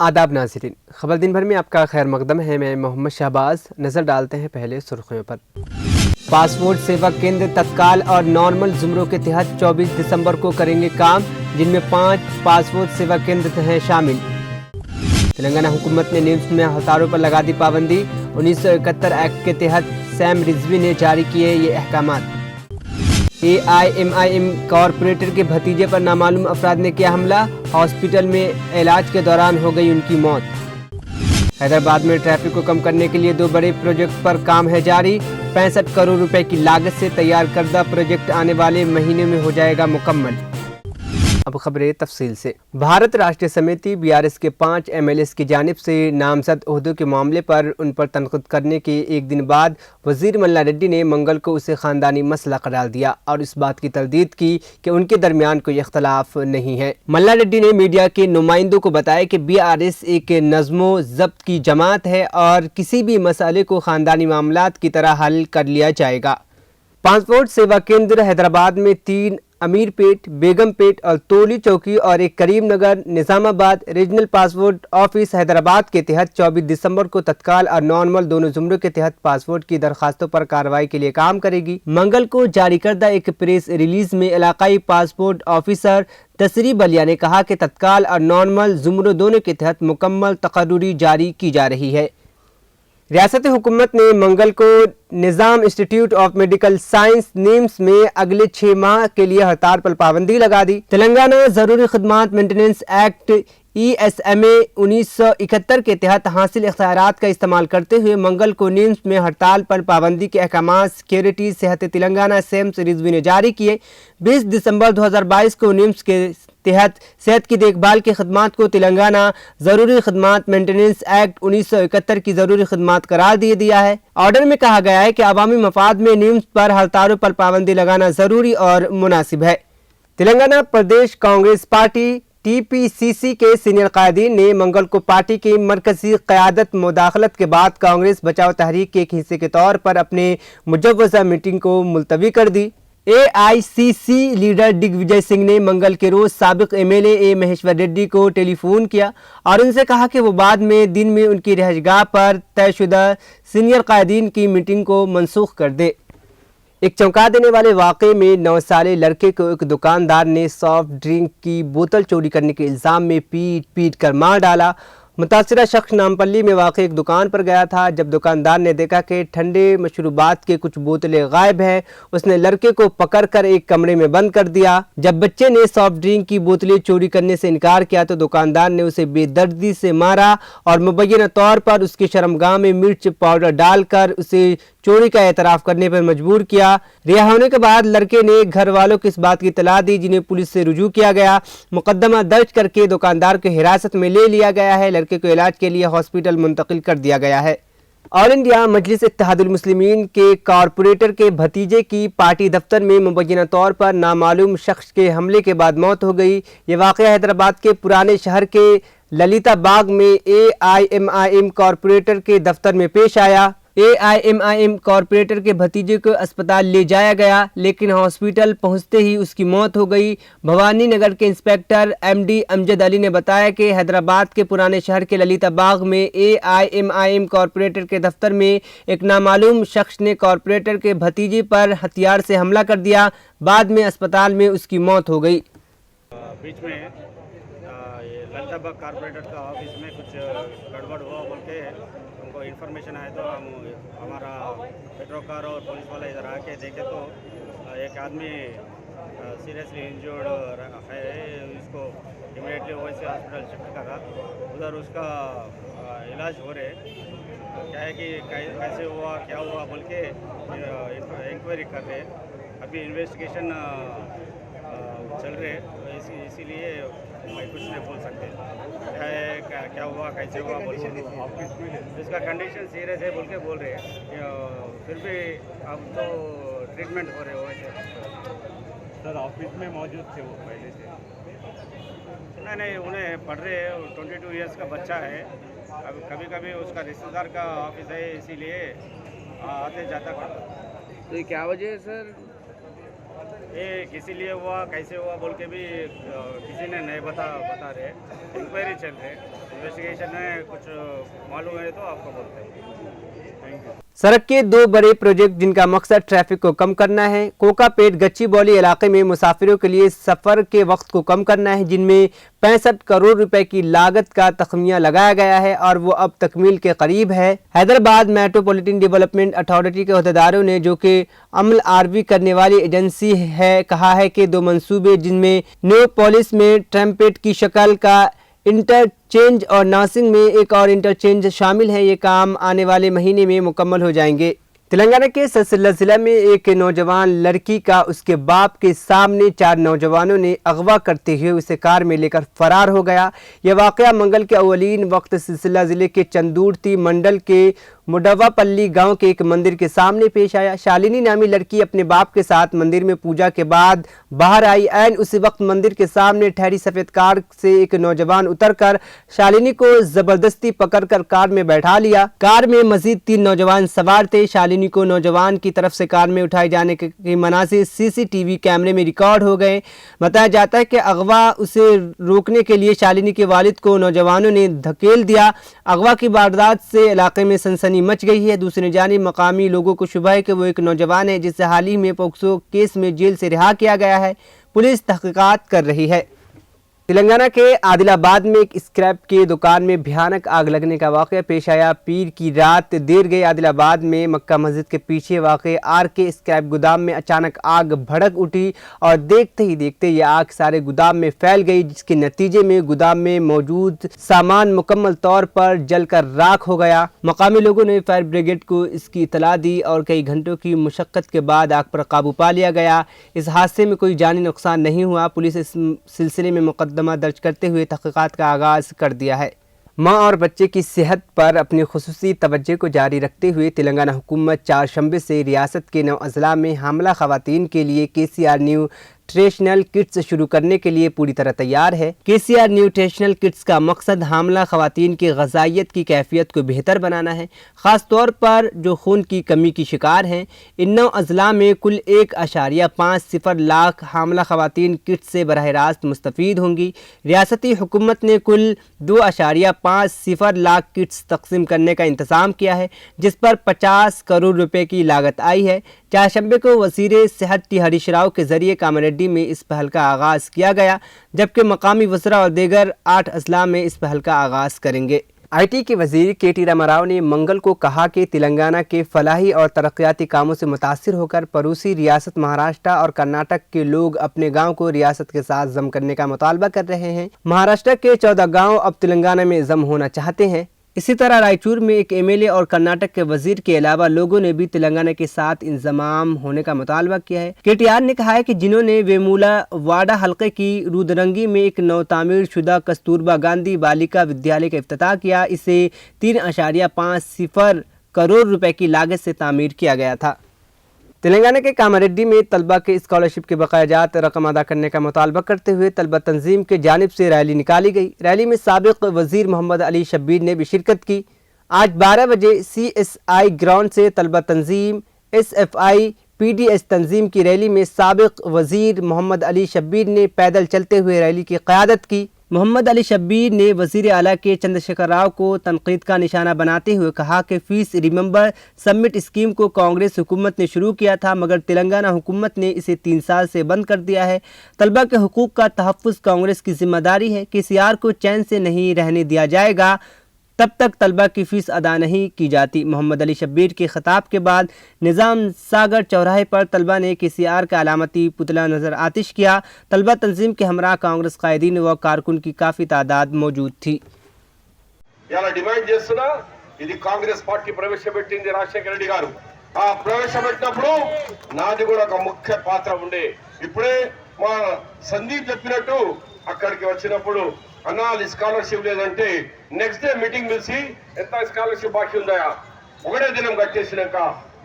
आदाब नाज़रीन, खबर दिन भर में आपका खैर मकदम है। मैं मोहम्मद शहबाज। नज़र डालते हैं पहले सुर्खियों पर। पासपोर्ट सेवा केंद्र तत्काल और नॉर्मल ज़ुमरों के तहत 24 दिसंबर को करेंगे काम, जिनमें 5 पासपोर्ट सेवा केंद्र हैं शामिल। तेलंगाना हुकूमत ने निम्स में हड़तालों पर लगा दी पाबंदी। 1971 एक्ट के तहत सैम रिजवी ने जारी किए ये अहकामात। AIMIM कॉरपोरेटर के भतीजे पर नामालूम अफराद ने किया हमला, हॉस्पिटल में इलाज के दौरान हो गई उनकी मौत। हैदराबाद में ट्रैफिक को कम करने के लिए 2 बड़े प्रोजेक्ट पर काम है जारी। 65 करोड़ रुपए की लागत से तैयार करदा प्रोजेक्ट आने वाले महीने में हो जाएगा मुकम्मल। अब खबरें तफसील से। भारत राष्ट्रीय समिति BRS के 5 MLAs की जानिब से नामजद ओहदों के मामले पर उन पर तनक़ीद करने के एक दिन बाद वज़ीर मल्ला रेड्डी ने मंगल को उसे ख़ानदानी मसला करार दिया और इस बात की तरदीद की कि उनके दरमियान कोई इख्तलाफ नहीं है। मल्ला रेड्डी ने मीडिया के नुमाइंदों को बताया कि BRS एक नज़्मो ज़ब्त की जमात है और किसी भी मसले को ख़ानदानी मामलात की तरह हल कर लिया जाएगा। पासपोर्ट सेवा केंद्र हैदराबाद में 3 अमीरपेट, बेगमपेट और तोली चौकी और एक Karimnagar Nizamabad regional passport office Hyderabad के तहत 24 दिसंबर को तत्काल और नॉर्मल दोनों जुमरों के तहत पासपोर्ट की दरखास्तों पर कार्रवाई के लिए काम करेगी। मंगल को जारी करदा एक प्रेस रिलीज में इलाकाई पासपोर्ट ऑफिसर तसरी बलिया ने कहा कि तत्काल और नॉर्मल जुमरों दोनों के तहत मुकम्मल तकर्रुरी जारी की जा रही है। रियासती हुकूमत ने मंगल को Nizam institute of medical science NIMS में अगले 6 माह के लिए हड़ताल पर पाबंदी लगा दी। तेलंगाना ज़रूरी खदमात मेंटेनेंस एक्ट ESMA 1971 के तहत हासिल इख्तियारात का इस्तेमाल करते हुए मंगल को निम्स में हड़ताल पर पाबंदी के अहकामात सिक्योरिटी सेहत तेलंगाना सैम्स रिजवी ने जारी किए। 20 दिसंबर 2022 को निम्स के तहत सेहत की देखभाल की खदमात को तेलंगाना ज़रूरी खदमात मेंटेनेंस एक्ट 1971 की ज़रूरी खदमात करार दे दिया है। ऑर्डर में कहा गया है कि अवामी मफाद में निम्स पर हड़तालों पर पाबंदी लगाना ज़रूरी और मुनासिब है। तेलंगाना प्रदेश कांग्रेस पार्टी TPCC के सीनियर कायदीन ने मंगल को पार्टी की मरकजी क़यादत मुदाखलत के बाद कांग्रेस बचाव तहरीक के एक हिस्से के तौर पर अपने मुजव्वज़ा मीटिंग को मुलतवी कर दी। AICC लीडर दिग्विजय सिंह ने मंगल के रोज साबिक MLA A महेश्वर रेड्डी को टेलीफोन किया और उनसे कहा कि वो बाद में दिन में उनकी रहशगाह पर तयशुदा सीनियर कायदीन की मीटिंग को मनसूख कर दे। एक चौंका देने वाले वाक़े में 9 साले लड़के को एक दुकानदार ने सॉफ्ट ड्रिंक की बोतल चोरी करने के इल्ज़ाम में पीट कर मार डाला। मुतासिरा शख्स नामपल्ली में वाक़ एक दुकान पर गया था। जब दुकानदार ने देखा कि ठंडे मशरूबात के कुछ बोतलें गायब हैं, उसने लड़के को पकड़कर एक कमरे में बंद कर दिया। जब बच्चे ने सॉफ्ट ड्रिंक की बोतलें चोरी करने से इनकार किया तो दुकानदार ने उसे बेदर्दी से मारा और मुबैना तौर पर उसकी शर्मगाह में मिर्च पाउडर डालकर उसे चोरी का एतराफ़ करने पर मजबूर किया। रिहा होने के बाद लड़के ने घर वालों को इस बात की इत्तला दी, जिन्हें पुलिस से रुजू किया गया। मुकदमा दर्ज करके दुकानदार को हिरासत में ले लिया गया है। लड़के को इलाज के लिए हॉस्पिटल मुंतकिल कर दिया गया है। ऑल इंडिया मजलिस इत्तेहादुल मुस्लिमीन के कॉरपोरेटर के भतीजे की पार्टी दफ्तर में मुबैना तौर पर नामालूम शख्स के हमले के बाद मौत हो गई। ये वाक़या हैदराबाद के पुराने शहर के ललिता बाग में AIMIM कॉरपोरेटर के दफ्तर में पेश आया। AIMIM कॉरपोरेटर के भतीजे को अस्पताल ले जाया गया, लेकिन हॉस्पिटल पहुंचते ही उसकी मौत हो गई। भवानी नगर के इंस्पेक्टर MD अमजद अली ने बताया कि हैदराबाद के पुराने शहर के ललिता बाग में AIMIM कॉरपोरेटर के दफ्तर में एक नामालूम शख्स ने कॉरपोरेटर के भतीजे पर हथियार से हमला कर दिया। बाद में अस्पताल में उसकी मौत हो गई। बीच में ये ललिता बाग कॉरपोरेटर का ऑफिस में कुछ गड़बड़ हुआ बोल के हमको इन्फॉर्मेशन आया, तो हम हमारा पेट्रोकार और पुलिस वाले इधर आके देखे तो एक आदमी सीरियसली इंजर्ड है। इसको इमीडिएटली वैसे हॉस्पिटल शिफ्ट करा, उधर उसका इलाज हो रहे। क्या है कि कैसे हुआ क्या हुआ बोल के इंक्वायरी कर रहे। अभी इन्वेस्टिगेशन चल रहे, इसीलिए मैं कुछ नहीं बोल सकते क्या हुआ कैसे हुआ बोल के। इसका कंडीशन सीरियस है बोल के बोल रहे हैं, फिर भी अब तो ट्रीटमेंट हो रहे हो। सर ऑफिस में मौजूद थे वो पहले से? नहीं, उन्हें पढ़ रहे। 22 इयर्स का बच्चा है। अब कभी कभी उसका रिश्तेदार का ऑफिस है, इसीलिए आते जाता करता। तो क्या वजह है सर? ये किसी लिए हुआ कैसे हुआ बोल के भी किसी ने नहीं बता रहे। इंक्वायरी चल रहे। इन्वेस्टिगेशन में कुछ मालूम है तो आपको बोलते हैं। Thank you. सड़क के दो बड़े प्रोजेक्ट जिनका मकसद ट्रैफिक को कम करना है। कोकापेट गच्चीबौली इलाके में मुसाफिरों के लिए सफ़र के वक्त को कम करना है, जिनमें 65 करोड़ रुपए की लागत का तखमीना लगाया गया है और वो अब तकमील के करीब है। हैदराबाद मेट्रोपॉलिटन डेवलपमेंट अथॉरिटी के अहदेदारों ने, जो कि अमल आरवी करने वाली एजेंसी है, कहा है कि दो मंसूबे जिनमें न्यू पॉलिस में ट्रैम्पेट की शक्ल का इंटरचेंज और नासिंग में एक और इंटरचेंज शामिल है, ये काम आने वाले महीने में मुकम्मल हो जाएंगे। तेलंगाना के ससल्ला जिला में एक नौजवान लड़की का उसके बाप के सामने 4 नौजवानों ने अगवा करते हुए उसे कार में लेकर फरार हो गया। यह वाक़या मंगल के अवलीन वक्त ससल्ला ज़िले के चंदूरती मंडल के मुडव्वापल्ली गांव के एक मंदिर के सामने पेश आया। शालिनी नामी लड़की अपने बाप के साथ मंदिर में पूजा के बाद बाहर आई। ऐन उसी वक्त मंदिर के सामने ठहरी सफ़ेद कार से एक नौजवान उतरकर शालिनी को ज़बरदस्ती पकड़कर कार में बैठा लिया। कार में मजीद 3 नौजवान सवार थे। शालिनी को नौजवान की तरफ से कार में उठाए जाने के मनाज़िर सीसीटीवी कैमरे में रिकॉर्ड हो गए। बताया जाता है कि अगवा उसे रोकने के लिए शालिनी के वालिद को नौजवानों ने धकेल दिया। अगवा की वारदात से इलाके में सनसनी मच गई है। दूसरी जानिब मकामी लोगों को शुबह है कि वो एक नौजवान है जिसे हाल ही में पोक्सो केस में जेल से रिहा किया गया है। पुलिस तहकीकात कर रही है। तेलंगाना के आदिलाबाद में एक स्क्रैप की दुकान में भयानक आग लगने का वाक़या पेश आया। पीर की रात देर गई आदिलाबाद में मक्का मस्जिद के पीछे वाक़े आर के स्क्रैप गोदाम में अचानक आग भड़क उठी और देखते ही देखते ये आग सारे गोदाम में फैल गई, जिसके नतीजे में गोदाम में मौजूद सामान मुकम्मल तौर पर जलकर राख हो गया। मकामी लोगों ने फायर ब्रिगेड को इसकी इतला दी और कई घंटों की मुशक्क़त के बाद आग पर काबू पा लिया गया। इस हादसे में कोई जानी नुकसान नहीं हुआ। पुलिस इस सिलसिले में मुकदमा दर्ज करते हुए तहक़ीक़ात का आगाज़ कर दिया है। माँ और बच्चे की सेहत पर अपनी खुसूसी तवज्जो को जारी रखते हुए तेलंगाना हुकूमत 4 शंबे से रियासत के 9 अज़ला में हामला ख़वातीन के लिए KCR न्यूट्रिशनल किट्स शुरू करने के लिए पूरी तरह तैयार है। KCR न्यूट्रिशनल किट्स का मकसद हामला ख़वातीन की ग़िज़ाइयत की कैफियत को बेहतर बनाना है, ख़ास तौर पर जो खून की कमी की शिकार हैं। इन 9 अज़ला में कुल 1.50 लाख हामला ख़वातीन किट्स से बराह रास्त मुस्तफ़ीद होंगी। रियासती हुकूमत ने कुल 2.50 लाख किट्स तकसीम करने का इंतज़ाम किया है, जिस पर 50 करोड़ रुपए की लागत आई है। 4 शंबे को वज़ीर सेहत टी हरीश राव के ज़रिए कामारेड्डी में इस पहल का आगाज़ किया गया, जबकि मकामी वज़रा और दीगर 8 अज़ला में इस पहल का आगाज़ करेंगे। IT के वज़ीर KT रामाराव ने मंगल को कहा कि तेलंगाना के फलाही और तरक्याती कामों से मुतासिर होकर पड़ोसी रियासत महाराष्ट्र और कर्नाटक के लोग अपने गांव को रियासत के साथ जम करने का मुतालबा कर रहे हैं। महाराष्ट्र के 14 गांव अब तेलंगाना में जम होना चाहते हैं। इसी तरह रायचूर में एक MLA और कर्नाटक के वजीर के अलावा लोगों ने भी तेलंगाना के साथ इंजमाम होने का मुतालबा किया है। KTR ने कहा है कि जिन्होंने वेमुला वाडा हल्के की रुद्रंगी में एक नौ तामीर शुदा कस्तूरबा गांधी बालिका विद्यालय का इफ्तिताह किया, इसे 3.50 करोड़ रुपए की लागत से तामीर किया गया था। तेलंगाना के कामारेड्डी में तलबा के स्कॉलरशिप के बकायाजात रकम अदा करने का मुतालबा करते हुए तलबा तंजीम के जानिब से रैली निकाली गई। रैली में साबिक वजीर मोहम्मद अली शब्बीर ने भी शिरकत की। आज 12 बजे CSI ग्राउंड से तलबा तंजीम SFI PDS तंजीम की रैली में साबिक वजीर मोहम्मद अली शब्बीर ने पैदल चलते हुए रैली की क़यादत की। मोहम्मद अली शब्बीर ने वज़ीर आला के चंद्रशेखर राव को तनकीद का निशाना बनाते हुए कहा कि फीस रिमेंबर सबमिट स्कीम को कांग्रेस हुकूमत ने शुरू किया था, मगर तेलंगाना हुकूमत ने इसे 3 साल से बंद कर दिया है। तलबा के हुकूक का तहफ़्फ़ुज़ कांग्रेस की जिम्मेदारी है। KCR को चैन से नहीं रहने दिया जाएगा तब तक तलबा की फ़ीस अदा नहीं की जाती। मोहम्मद अली शब्बीर के ख़िताब के बाद निज़ाम सागर चौराहे पर तलबा ने KCR का अलामती पुतला नज़र आतिश किया। तलबा तंजीम के हमरा कांग्रेस कायदीन व कारकुन की काफ़ी तादाद मौजूद थी। డిమాండ్ చేస్తున్నా ఇది కాంగ్రెస్ పార్టీ ప్రవేశపెట్టింది రాజశేఖర రెడ్డి గారు. ఆ ప్రవేశపెట్టినప్పుడు నాది కూడా ఒక ముఖ్య పాత్ర ఉండే. ఇప్పుడే మా సందీప్ చెప్పినట్టు అక్కడికి వచ్చినప్పుడు అన్నా స్కాలర్షిప్ లేదంటే నెక్స్ట్ డే మీటింగ్ పిలిచి ఎంత స్కాలర్షిప్ బాకీ ఉందా ఒకటే దినం కట్టేసినాక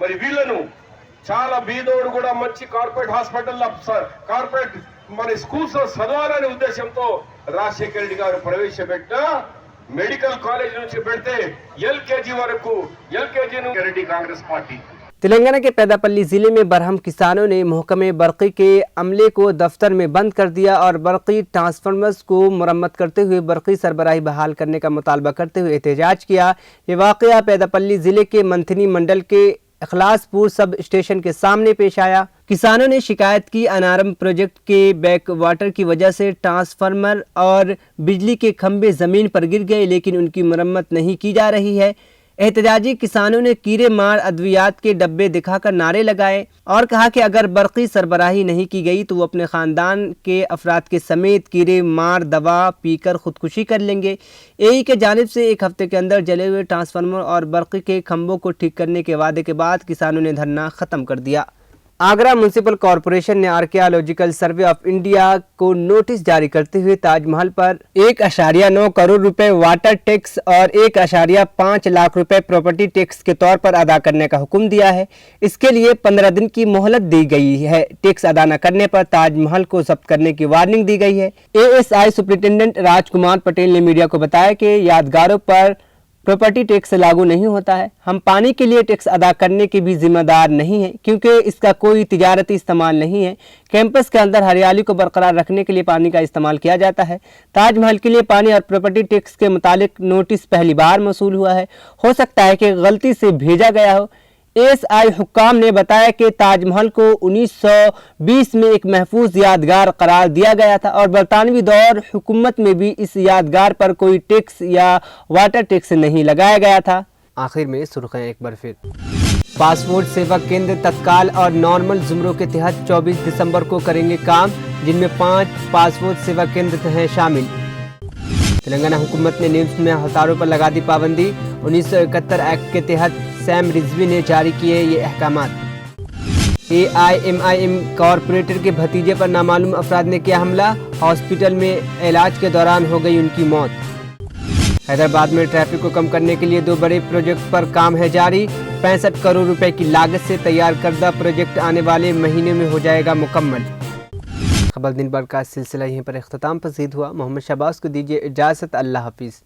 మరి వీళ్ళను చాలా బీదోడు కూడా మంచి కార్పొరేట్ హాస్పిటల్లో కార్పొరేట్ మన స్కూల్స్ లో చదవాలనే ఉద్దేశంతో రాజశేఖర రెడ్డి గారు ప్రవేశపెట్టిన మెడికల్ కాలేజ్ నుంచి పెడితే LKG వరకు LKG రెడ్డి కాంగ్రెస్ పార్టీ तेलंगाना के पेदापल्ली जिले में बरहम किसानों ने महकमे बर्क़ी के अमले को दफ्तर में बंद कर दिया और बर्क़ी ट्रांसफार्मर्स को मरम्मत करते हुए बर्क़ी सरबराही बहाल करने का मुतालबा करते हुए एहतजाज किया। ये वाक़या पेदापल्ली जिले के मंथनी मंडल के इखलासपुर सब स्टेशन के सामने पेश आया। किसानों ने शिकायत की अनारम प्रोजेक्ट के बैक वाटर की वजह से ट्रांसफार्मर और बिजली के खंभे ज़मीन पर गिर गए, लेकिन उनकी मरम्मत नहीं की जा रही है। एहतजाजी किसानों ने कीड़े मार अद्वियात के डब्बे दिखाकर नारे लगाए और कहा कि अगर बर्क़ी सरबराही नहीं की गई तो वो अपने ख़ानदान के अफराद के समेत कीड़े मार दवा पीकर खुदकुशी कर लेंगे। एई के जानिब से एक हफ्ते के अंदर जले हुए ट्रांसफार्मर और बर्क़ी के खंभों को ठीक करने के वादे के बाद किसानों ने धरना ख़त्म कर दिया। आगरा म्यूनसिपल कॉरपोरेशन ने आर्कियोलॉजिकल सर्वे ऑफ इंडिया को नोटिस जारी करते हुए ताजमहल पर 1.9 करोड़ रुपए वाटर टैक्स और 1.5 लाख रुपए प्रॉपर्टी टैक्स के तौर पर अदा करने का हुक्म दिया है। इसके लिए 15 दिन की मोहलत दी गई है। टैक्स अदा न करने पर ताजमहल को जब्त करने की वार्निंग दी गई है। एएसआई सुप्रिंटेंडेंट राजकुमार पटेल ने मीडिया को बताया कि यादगारों पर प्रॉपर्टी टैक्स लागू नहीं होता है। हम पानी के लिए टैक्स अदा करने के भी जिम्मेदार नहीं हैं, क्योंकि इसका कोई तिजारती इस्तेमाल नहीं है। कैंपस के अंदर हरियाली को बरकरार रखने के लिए पानी का इस्तेमाल किया जाता है। ताजमहल के लिए पानी और प्रॉपर्टी टैक्स के मुतालिक नोटिस पहली बार मौसूल हुआ है। हो सकता है कि गलती से भेजा गया हो। एएसआई हुक्काम ने बताया कि ताजमहल को 1920 में एक महफूज यादगार करार दिया गया था और बरतानवी दौर हुकूमत में भी इस यादगार पर कोई टैक्स या वाटर टैक्स नहीं लगाया गया था। आखिर में सुर्खियां एक बार फिर। पासपोर्ट सेवा केंद्र तत्काल और नॉर्मल जुमरों के तहत 24 दिसंबर को करेंगे काम, जिनमें 5 पासपोर्ट सेवा केंद्र हैं शामिल। तेलंगाना हुकूमत ने निम्स में हड़तालों पर लगा दी पाबंदी। 1971 एक्ट के तहत सैम रिजवी ने जारी किए ये अहकामात। AIMIM कॉरपोरेटर के भतीजे पर नामालूम अफराद ने किया हमला, हॉस्पिटल में इलाज के दौरान हो गई उनकी मौत। हैदराबाद में ट्रैफिक को कम करने के लिए 2 बड़े प्रोजेक्ट पर काम है जारी। 65 करोड़ रुपए की लागत से तैयार करदा प्रोजेक्ट आने वाले महीने में हो जाएगा मुकम्मल। खबर दिन भर का सिलसिला यहीं पर इख्तिताम पसीद हुआ। मोहम्मद शहबाज को दीजिए इजाज़त। अल्लाह हाफिज़।